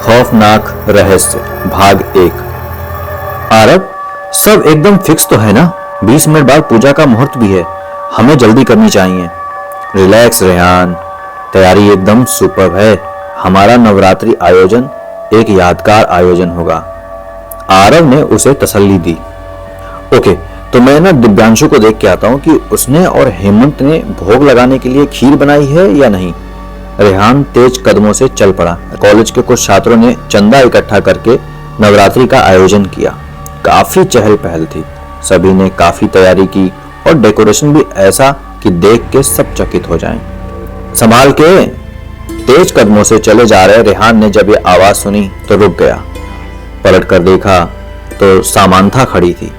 खौफनाक रहस्य भाग 1। आरब, सब एकदम फिक्स तो है ना? 20 मिनट बाद पूजा का मुहूर्त भी है, हमें जल्दी करनी चाहिए। रिलैक्स रेहान, तैयारी एकदम सुपर्ब है। हमारा नवरात्रि आयोजन एक यादगार आयोजन होगा। आरव ने उसे तसल्ली दी। ओके, तो मैं ना दिव्यांशु को देख के आता हूँ कि उसने और हेमंत ने भोग लगाने के लिए खीर बनाई है या नहीं। रेहान तेज कदमों से चल पड़ा। कॉलेज के कुछ छात्रों ने चंदा इकट्ठा करके नवरात्रि का आयोजन किया। काफी चहल पहल थी, सभी ने काफी तैयारी की और डेकोरेशन भी ऐसा कि देख के सब चकित हो जाएं। संभाल के। तेज कदमों से चले जा रहे रेहान ने जब ये आवाज सुनी तो रुक गया। पलट कर देखा तो सामांथा खड़ी थी।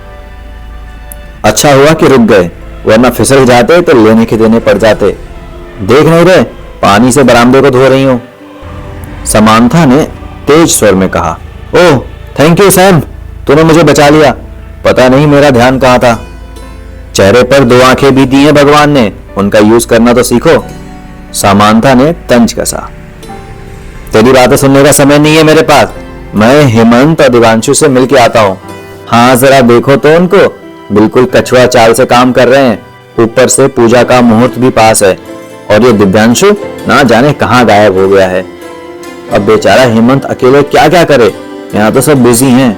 अच्छा हुआ कि रुक गए, वरना फिसल जाते तो लेने के देने पड़ जाते। देख नहीं रहे पानी से बरामदे को धो रही हूं, समांथा ने तेज स्वर में कहा। ओह थैंक यू सैम, तूने मुझे बचा लिया। पता नहीं मेरा ध्यान कहां था। चेहरे पर 2 आंखें भी दी हैं भगवान ने, उनका यूज करना तो सीखो। समांथा ने तंज कसा। तेरी बातें सुनने का समय नहीं है मेरे पास। मैं हेमंत और दिवांशु से मिलके आता हूं। हाँ जरा देखो तो उनको, बिल्कुल कछुआ चाल से काम कर रहे हैं। ऊपर से पूजा का मुहूर्त भी पास है और ये दिव्यांशु ना जाने कहां गायब हो गया है। अब बेचारा हेमंत अकेले क्या क्या करे, यहाँ तो सब बिजी हैं,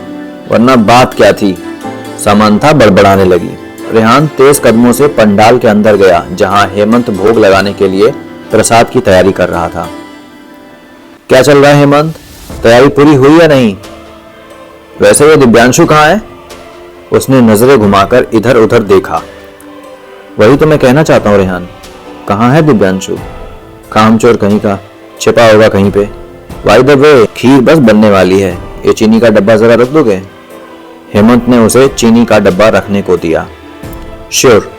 वरना बात क्या थी। समांथा बड़बड़ाने लगी। रेहान तेज कदमों से पंडाल के अंदर गया जहां हेमंत भोग लगाने के लिए प्रसाद की तैयारी कर रहा था। क्या चल रहा है हेमंत, तैयारी पूरी हुई या नहीं? वैसे वो दिव्यांशु कहाँ है? उसने नजरें घुमाकर इधर उधर देखा। वही तो मैं कहना चाहता हूँ रेहान, कहाँ है दिव्यांशु? कामचोर कहीं का, छिपा होगा कहीं पे। बाय द वे, खीर बस बनने वाली है, ये चीनी का डब्बा जरा रख दोगे? हेमंत ने उसे चीनी का डब्बा रखने को दिया। श्योर।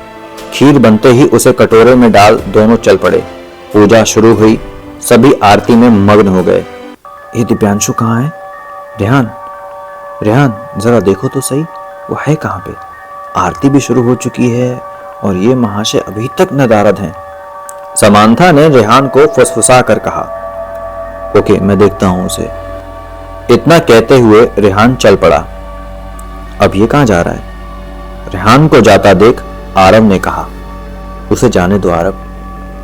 खीर बनते ही उसे कटोरे में डाल दोनों चल पड़े। पूजा शुरू हुई, सभी आरती में मग्न हो गए। ये दिव्यांशु कहाँ है? रेहान, रेहान जरा देखो तो सही, वो है कहाँ पे? आरती भी शुरू हो चुकी है और ये महाशय अभी तक नदारद हैं। समांथा ने रेहान को फुसफुसा कर कहा। ओके, मैं देखता हूं उसे। इतना कहते हुए रेहान चल पड़ा। अब ये कहां जा रहा है? रेहान को जाता देख आरव ने कहा। उसे जाने दो आरव,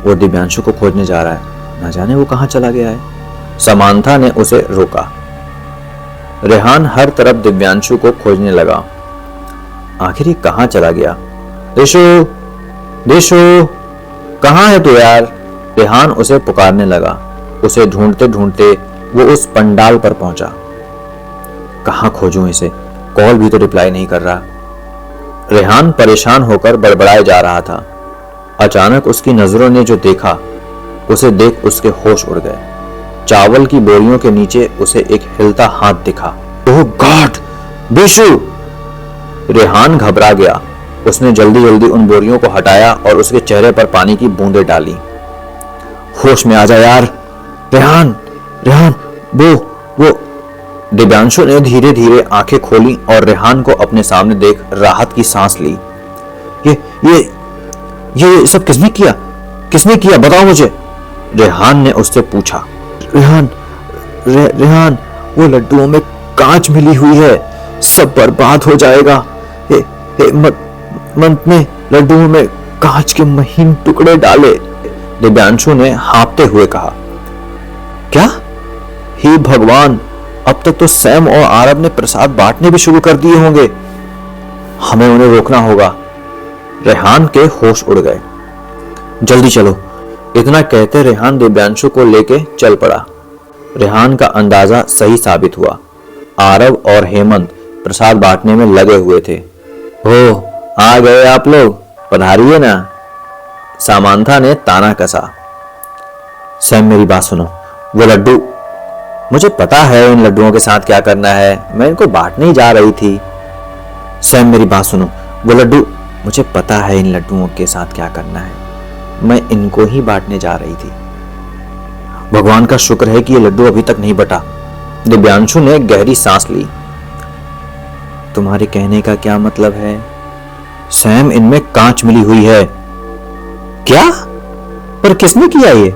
वो दिव्यांशु को खोजने जा रहा है, ना जाने वो कहां चला गया है। समांथा ने उसे रोका। रेहान हर तरफ दिव्यांशु को खोजने लगा। आखिर ये कहां चला गया? दिशु, दिशु, कहां है तू यार? रेहान उसे पुकारने लगा। उसे ढूंढते ढूंढते वो उस पंडाल पर पहुंचा। कहां खोजूं इसे? कॉल भी तो रिप्लाई नहीं कर रहा। रेहान परेशान होकर बड़बड़ाए जा रहा था। अचानक उसकी नजरों ने जो देखा, उसे देख उसके होश उड़ गए। चावल की बोरियों के नीचे उसे एक हिलता हाथ दिखा। ओह गॉड, दिशु! रेहान घबरा गया। उसने जल्दी जल्दी उन बोरियों को हटाया और उसके चेहरे पर पानी की बूंदें डाली। होश में आ जा यार। रेहान, रेहान, वो दिव्यांशु ने धीरे धीरे आंखें खोली और रेहान को अपने सामने देख राहत की सांस ली। ये सब किसने किया? किसने किया बताओ मुझे? रेहान ने उससे पूछा। रेहान, रेहान, वो लड्डुओं में कांच मिली हुई है, सब बर्बाद हो जाएगा। हेमंत ने लड्डुओं में कांच के महीन टुकड़े डाले, दिव्यांशु ने हाँफते हुए कहा। क्या? हे भगवान, अब तक तो सैम और आरब ने प्रसाद बांटने भी शुरू कर दिए होंगे। हमें उन्हें रोकना होगा। रेहान के होश उड़ गए। जल्दी चलो। इतना कहते रेहान दिव्यांशु को लेके चल पड़ा। रेहान का अंदाजा सही साबित हुआ। आरव और हेमंत प्रसाद बांटने में लगे हुए थे। ओह, आ गए आप लोग, पधारिए ना। सामांथा ने ताना कसा। सैम मेरी बात सुनो, वो लड्डू, मुझे पता है इन लड्डुओं के साथ क्या करना है, मैं इनको बांटने ही जा रही थी। सैम मेरी बात सुनो, वो लड्डू, मुझे पता है इन लड्डुओं के साथ क्या करना है, मैं इनको ही बांटने जा रही थी। भगवान का शुक्र है कि ये लड्डू अभी तक नहीं बटा। दिव्यांशु ने गहरी सांस ली। तुम्हारे कहने का क्या मतलब है? सैम, इनमें कांच मिली हुई है। क्या? पर किसने किया ये?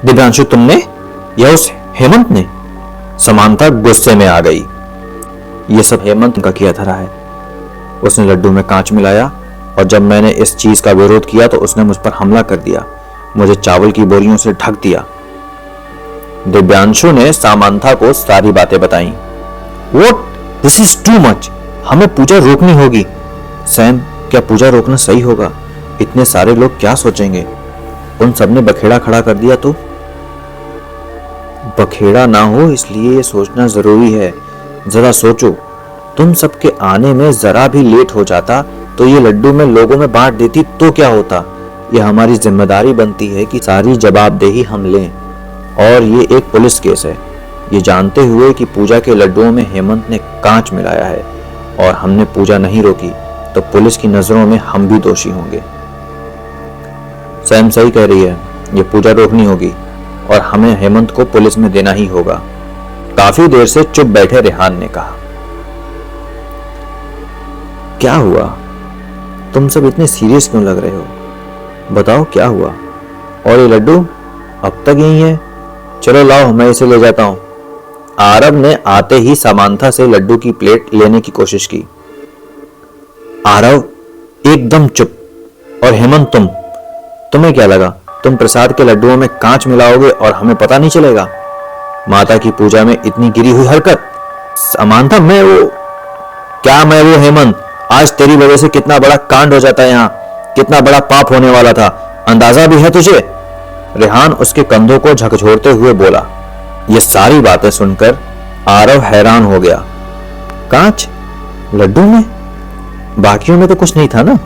दिव्यांशु तुमने या उस हेमंत ने? समांथा गुस्से में आ गई। ये सब हेमंत का किया धरा है। उसने लड्डू में कांच मिलाया और जब मैंने इस चीज का विरोध किया तो उसने मुझ पर हमला कर दिया, मुझे चावल की बोरियों से ढक दिया। दिव्यांशु ने सामांथा को सारी बातें बताई। What? This is too much. हमें पूजा रोकनी होगी। सैम, क्या पूजा रोकना सही होगा? इतने सारे लोग क्या सोचेंगे? उन सबने बखेड़ा खड़ा कर दिया तो? बखेड़ा ना हो इसलिए ये सोचना जरूरी है। जरा सोचो, तुम सबके आने में जरा भी लेट हो जाता तो ये लड्डू में लोगों में बांट देती तो क्या होता? ये हमारी जिम्मेदारी बनती है कि सारी जवाबदेही हम लें। और ये एक पुलिस केस है। ये जानते हुए कि पूजा के लड्डुओं में हेमंत ने कांच मिलाया है और हमने पूजा नहीं रोकी तो पुलिस की नजरों में हम भी दोषी होंगे। सैम सही कह रही है, ये पूजा रोकनी होगी और हमें हेमंत को पुलिस में देना ही होगा। काफी देर से चुप बैठे रेहान ने कहा। क्या हुआ? तुम सब इतने सीरियस क्यों लग रहे हो? बताओ क्या हुआ? और ये लड्डू अब तक यही है? चलो लाओ, मैं इसे ले जाता हूं। आरव ने आते ही सामांथा से लड्डू की प्लेट लेने की कोशिश की। आरव एकदम चुप। और हेमंत, तुम्हें क्या लगा तुम प्रसाद के लड्डुओं में कांच मिलाओगे और हमें पता नहीं चलेगा? माता की पूजा में इतनी गिरी हुई हरकत। सामांथा, मैं वो हेमंत, आज तेरी वजह से कितना बड़ा कांड हो जाता है यहाँ, कितना बड़ा पाप होने वाला था, अंदाजा भी है तुझे? रेहान उसके कंधों को झकझोरते हुए बोला। ये सारी बातें सुनकर आरव हैरान हो गया। कांच लड्डू में? बाकियों में तो कुछ नहीं था ना,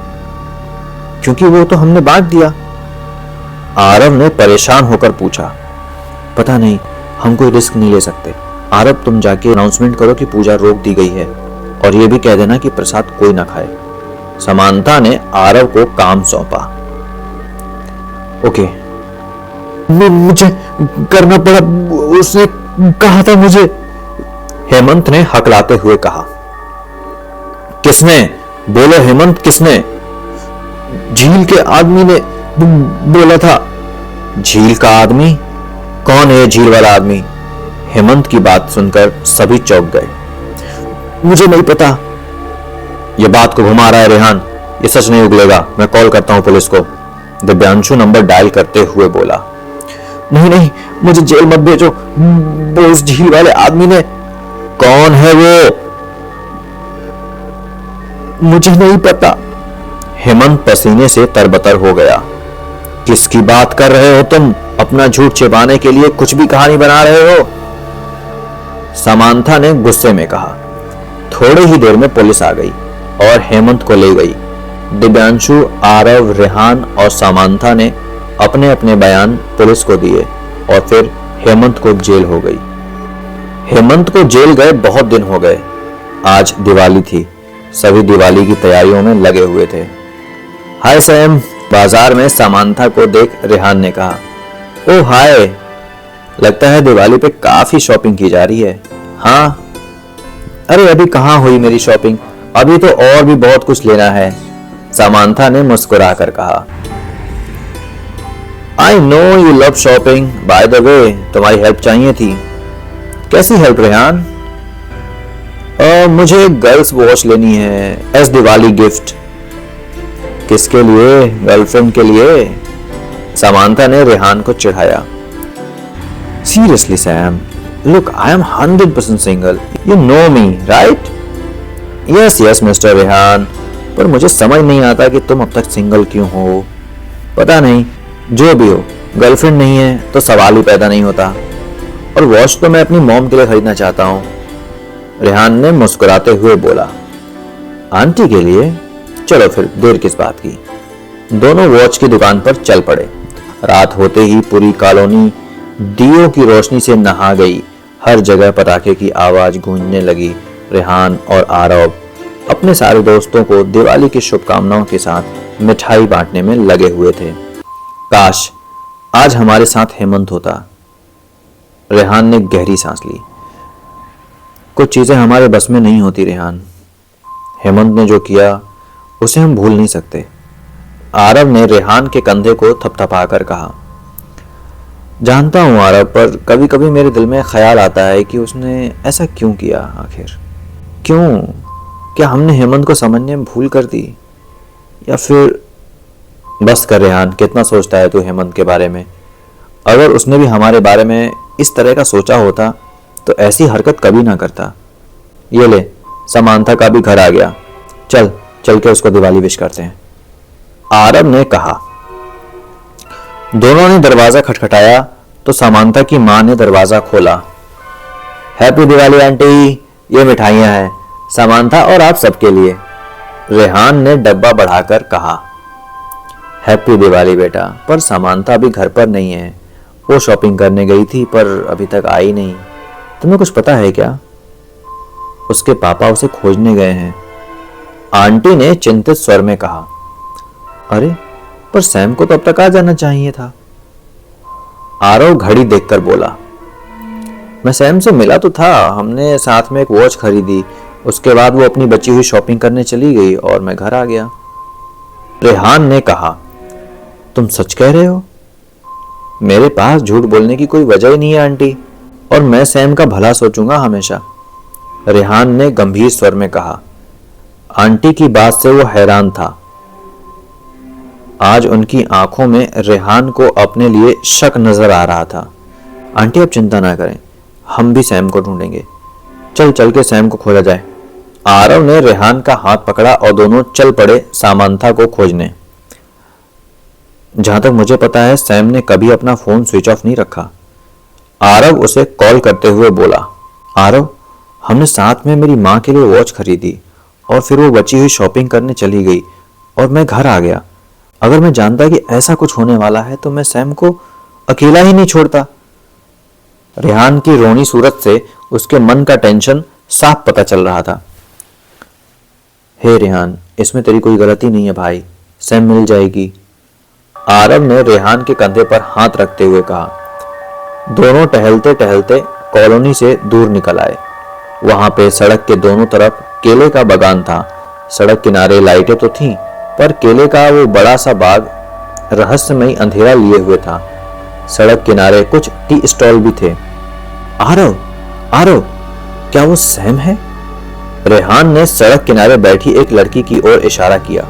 क्योंकि वो तो हमने बांट दिया। आरव ने परेशान होकर पूछा। पता नहीं, हम कोई रिस्क नहीं ले सकते। आरव, तुम जाके अनाउंसमेंट करो कि पूजा रोक दी गई है और ये भी कह देना कि प्रसाद कोई ना खाए। समांथा ने आरव को काम सौंपा। ओके, मुझे करना पड़ा, उसने कहा था मुझे, हेमंत ने हकलाते हुए कहा। किसने? बोलो हेमंत, किसने? झील के आदमी ने बोला था। झील का आदमी? कौन है झील वाला आदमी? हेमंत की बात सुनकर सभी चौंक गए। मुझे नहीं पता। यह बात को घुमा रहा है रेहान, ये सच नहीं उगलेगा। मैं कॉल करता हूं पुलिस को। दिव्यांशु नंबर डायल करते हुए बोला। नहीं, मुझे जेल मत भेजो। वो उस झील वाले आदमी ने। कौन है वो? मुझे नहीं पता। हेमंत पसीने से तरबतर हो गया। किसकी बात कर रहे हो तुम? अपना झूठ छिपाने के लिए कुछ भी कहानी बना रहे हो? समांथा ने गुस्से में कहा। थोड़ी ही देर में पुलिस आ गई और हेमंत को ले गई। दिव्यांशु, आरव, रेहान और समांथा ने अपने अपने बयान पुलिस को दिए और फिर हेमंत को जेल हो गई। हेमंत को जेल गए बहुत दिन हो गए। आज दिवाली थी, सभी दिवाली की तैयारियों में लगे हुए थे। हाय सैम, बाजार में समांथा को देख रेहान ने कहा। ओ हाय, लगता है दिवाली पे काफी शॉपिंग की जा रही है। हाँ, अरे अभी कहाँ हुई मेरी शॉपिंग, अभी तो और भी बहुत कुछ लेना है, समांथा ने मुस्कुराकर कहा। I know you love shopping, by the way तुम्हारी हेल्प चाहिए थी। कैसी हेल्प रेहान? मुझे गर्ल्स वॉच लेनी है एज दिवाली गिफ्ट। किसके लिए? गर्लफ्रेंड के लिए, समांथा ने रेहान को चिढ़ाया। Seriously Sam, look I am 100% single, you know me right? Yes mister Rehan, पर मुझे समझ नहीं आता कि तुम अब तक सिंगल क्यों हो। पता नहीं, जो भी हो, गर्लफ्रेंड नहीं है तो सवाल ही पैदा नहीं होता। और वॉच तो मैं अपनी मॉम के लिए खरीदना चाहता हूँ, रेहान ने मुस्कुराते हुए बोला। आंटी के लिए? चलो फिर देर किस बात की। दोनों वॉच की दुकान पर चल पड़े। रात होते ही पूरी कॉलोनी दियों की रोशनी से नहा गई। हर जगह पटाखे की आवाज गूंजने लगी। रेहान और आरव अपने सारे दोस्तों को दिवाली की शुभकामनाओं के साथ मिठाई बांटने में लगे हुए थे। काश आज हमारे साथ हेमंत होता। रेहान ने गहरी सांस ली। कुछ चीजें हमारे बस में नहीं होती रेहान। हेमंत ने जो किया उसे हम भूल नहीं सकते। आरव ने रेहान के कंधे को थपथपाकर कहा। जानता हूँ आरव, पर कभी कभी मेरे दिल में ख्याल आता है कि उसने ऐसा क्यों किया आखिर। क्यों? क्या हमने हेमंत को समझने में भूल कर दी, या फिर बस कर रेहान, कितना सोचता है तू हेमंत के बारे में। अगर उसने भी हमारे बारे में इस तरह का सोचा होता तो ऐसी हरकत कभी ना करता। ये ले, समांथा का भी घर आ गया, चल चल के उसको दिवाली विश करते हैं, आरव ने कहा। दोनों ने दरवाजा खटखटाया तो समांथा की मां ने दरवाजा खोला। हैप्पी दिवाली आंटी, ये मिठाइयां हैं समांथा और आप सबके लिए, रेहान ने डब्बा बढ़ाकर कहा। हैप्पी दिवाली बेटा, पर समांथा अभी घर पर नहीं है, वो शॉपिंग करने गई थी पर अभी तक आई नहीं। तुम्हें कुछ पता है क्या? उसके पापा उसे खोजने गए हैं, आंटी ने चिंतित स्वर में कहा। अरे, पर सैम को तो अब तक आ जाना चाहिए था, आरव घड़ी देखकर बोला। मैं सैम से मिला तो था, हमने साथ में एक वॉच खरीदी, उसके बाद वो अपनी बची हुई शॉपिंग करने चली गई और मैं घर आ गया, रेहान ने कहा। तुम सच कह रहे हो? मेरे पास झूठ बोलने की कोई वजह ही नहीं है आंटी, और मैं सैम का भला सोचूंगा हमेशा, रेहान ने गंभीर स्वर में कहा। आंटी की बात से वो हैरान था। आज उनकी आंखों में रेहान को अपने लिए शक नजर आ रहा था। आंटी, अब चिंता ना करें, हम भी सैम को ढूंढेंगे, चल चल के सैम को खोजा जाए। आरव ने रेहान का हाथ पकड़ा और दोनों चल पड़े समांथा को खोजने। जहां तक मुझे पता है सैम ने कभी अपना फोन स्विच ऑफ नहीं रखा, आरव उसे कॉल करते हुए बोला। आरव, हमने साथ में मेरी माँ के लिए वॉच खरीदी और फिर वो बची हुई शॉपिंग करने चली गई और मैं घर आ गया। अगर मैं जानता कि ऐसा कुछ होने वाला है तो मैं सैम को अकेला ही नहीं छोड़ता। रेहान की रोनी सूरत से उसके मन का टेंशन साफ पता चल रहा था। हे रेहान, इसमें तेरी कोई गलती नहीं है भाई, सैम मिल जाएगी, आरव ने रेहान के कंधे पर हाथ रखते हुए कहा। दोनों टहलते टहलते कॉलोनी से दूर निकल आए। वहां पे सड़क के दोनों तरफ केले का बागान था। सड़क किनारे लाइटें तो थीं, पर केले का वो बड़ा सा बाग रहस्यमयी अंधेरा लिए हुए था। सड़क किनारे कुछ टी स्टॉल भी थे। आरव, आरव, क्या वो सैम है? रेहान ने सड़क किनारे बैठी एक लड़की की ओर इशारा किया।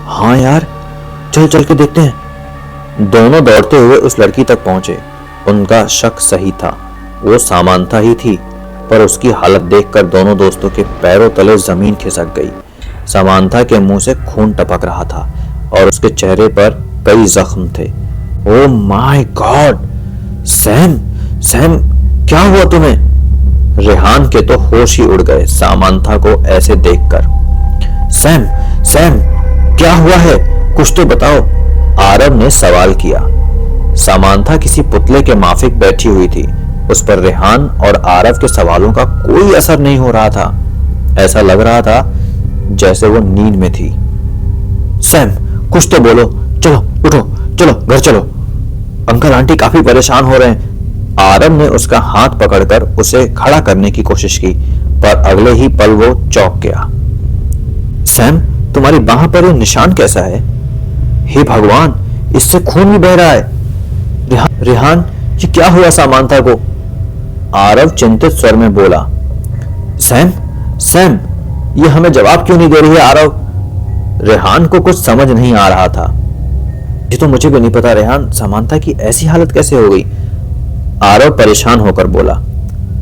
हाँ यार, चल चल के देखते हैं। दोनों दौड़ते हुए उस लड़की तक पहुंचे। उनका शक सही था, वो समांथा ही थी, पर उसकी हालत देखकर दोनों दोस्तों के पैरों तले जमीन खिसक गई। समांथा के मुंह से खून टपक रहा था और उसके चेहरे पर कई जख्म थे। Oh my God, Sam, Sam, क्या हुआ तुम्हें? रेहान के तो होश ही उड़ गए समांथा को ऐसे देखकर। सैम, सैम, क्या हुआ है, कुछ तो बताओ, आरव ने सवाल किया। समांथा किसी पुतले के माफिक बैठी हुई थी। उस पर रेहान और आरव के सवालों का कोई असर नहीं हो रहा था। ऐसा लग रहा था जैसे वो नींद में थी। सैम, कुछ तो बोलो, चलो उठो, चलो घर चलो, अंकल आंटी काफी परेशान हो रहे हैं। आरव ने उसका हाथ पकड़कर उसे खड़ा करने की कोशिश की, पर अगले ही पल वो चौंक गया। सैम, तुम्हारी बाह पर ये निशान कैसा है? हे भगवान, इससे खून भी बह रहा है। रेहान, ये क्या हुआ समांथा को? आरव चिंतित स्वर में बोला। सैम, सैम, ये हमें जवाब क्यों नहीं दे रही है आरव? रेहान को कुछ समझ नहीं आ रहा था। ये तो मुझे भी नहीं पता रेहान, समांथा की ऐसी हालत कैसे हो गई? आरव परेशान होकर बोला।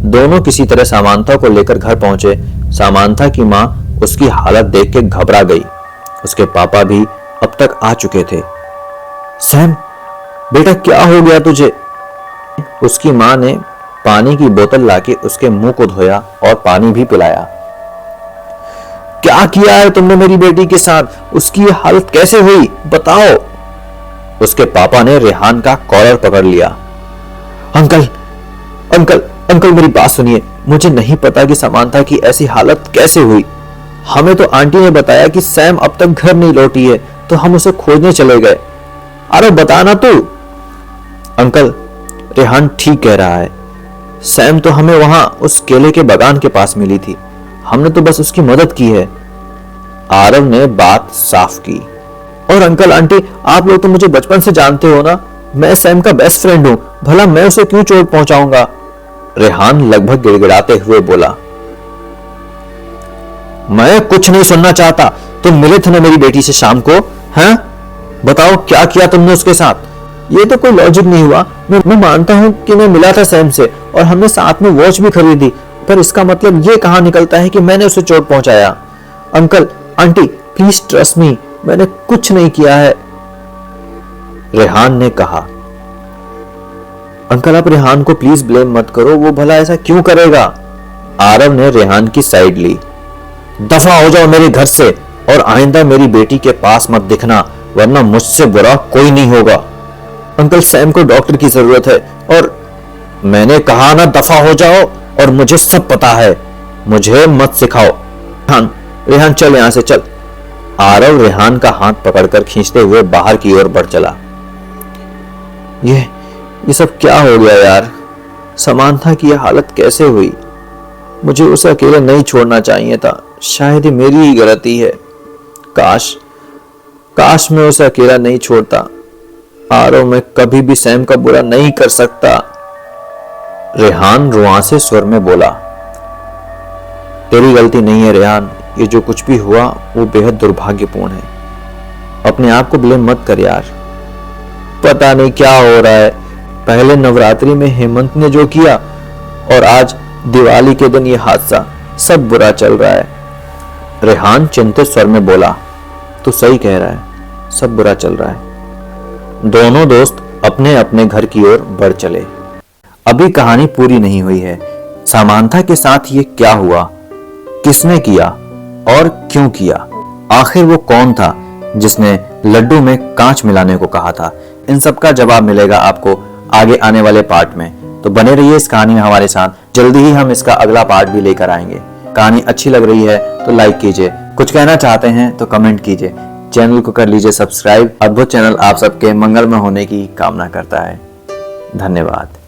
दोनों किसी तरह समांथा को लेकर घर पहुंचे। समांथा की मां उसकी हालत देख के घबरा गई। उसके पापा भी अब तक आ चुके थे। सैम, बेटा क्या हो गया तुझे? उसकी मां ने पानी की बोतल लाके उसके मुंह को धोया और पानी भी पिलाया। क्या किया है तुमने मेरी बेटी के साथ? उसकी ये हालत कैसे हुई, बताओ। उसके पापा ने रेहान का कॉलर पकड़ लिया। अंकल, अंकल, अंकल मेरी बात सुनिए, मुझे नहीं पता कि समांथा की ऐसी हालत कैसे हुई। हमें तो आंटी ने बताया कि सैम अब तक घर नहीं लौटी है, तो हम उसे खोजने चले गए। अरे बता ना तू। अंकल, रेहान ठीक कह रहा है, सैम तो हमें वहां उस केले के बागान के पास मिली थी, हमने तो बस उसकी मदद की है। आरव ने बात साफ की। और अंकल आंटी, आप लोग तो मुझे बचपन से जानते हो ना, मैं सैम का बेस्ट फ्रेंड हूं, भला मैं उसे क्यों चोट पहुंचाऊंगा? रेहान लगभग गिड़गिड़ाते हुए बोला। मैं कुछ नहीं सुनना चाहता। तुम मिले थे ना मेरी बेटी से शाम को, हैं? बताओ क्या किया तुमने उसके साथ? ये तो कोई लॉजिक नहीं हुआ। मैं मानता हूं कि मैं मिला था सैम से और हमने साथ में वॉच भी खरीदी, पर इसका मतलब ये कहां निकलता है कि मैंने उसे चोट पहुंचाया? Uncle, aunty, please trust me, मैंने कुछ नहीं किया है, रेहान ने कहा। अंकल, आप रेहान को प्लीज ब्लेम मत करो, वो भला ऐसा क्यों करेगा? आरव ने रेहान की साइड ली। दफा हो जाओ मेरे घर से और आइंदा मेरी बेटी के पास मत दिखना, वरना मुझसे बुरा कोई नहीं होगा। अंकल, सैम को डॉक्टर की जरूरत है और मैंने कहा ना दफा हो जाओ, और मुझे सब पता है, मुझे मत सिखाओ। रेहान चल यहां से चल। आरव रेहान का हाथ पकड़कर खींचते हुए बाहर की ओर बढ़ चला। ये सब क्या हो गया यार? समांथा की यह हालत कैसे हुई? मुझे उसे अकेले नहीं छोड़ना चाहिए था, शायद ये मेरी ही गलती है। काश मैं उसे अकेला नहीं छोड़ता। आरव, मैं कभी भी सैम का बुरा नहीं कर सकता, रेहान रुआंसे स्वर में बोला। तेरी गलती नहीं है रेहान, ये जो कुछ भी हुआ वो बेहद दुर्भाग्यपूर्ण है। अपने आप को ब्लेम मत कर यार। पता नहीं क्या हो रहा है, पहले नवरात्रि में हेमंत ने जो किया और आज दिवाली के दिन ये हादसा, सब बुरा चल रहा है। रेहान चिंतित स्वर में बोला। तू सही कह रहा है, सब बुरा चल रहा है। दोनों दोस्त अपने अपने घर की ओर बढ़ चले। अभी कहानी पूरी नहीं हुई है। समांथा के साथ ये क्या हुआ, किसने किया और क्यों किया? आखिर वो कौन था जिसने लड्डू में कांच मिलाने को कहा था? इन सब का जवाब मिलेगा आपको आगे आने वाले पार्ट में, तो बने रहिए इस कहानी में हमारे साथ। जल्दी ही हम इसका अगला पार्ट भी लेकर आएंगे। कहानी अच्छी लग रही है तो लाइक कीजिए, कुछ कहना चाहते हैं तो कमेंट कीजिए, चैनल को कर लीजिए सब्सक्राइब। अद्भुत चैनल आप सबके मंगलमय होने की कामना करता है। धन्यवाद।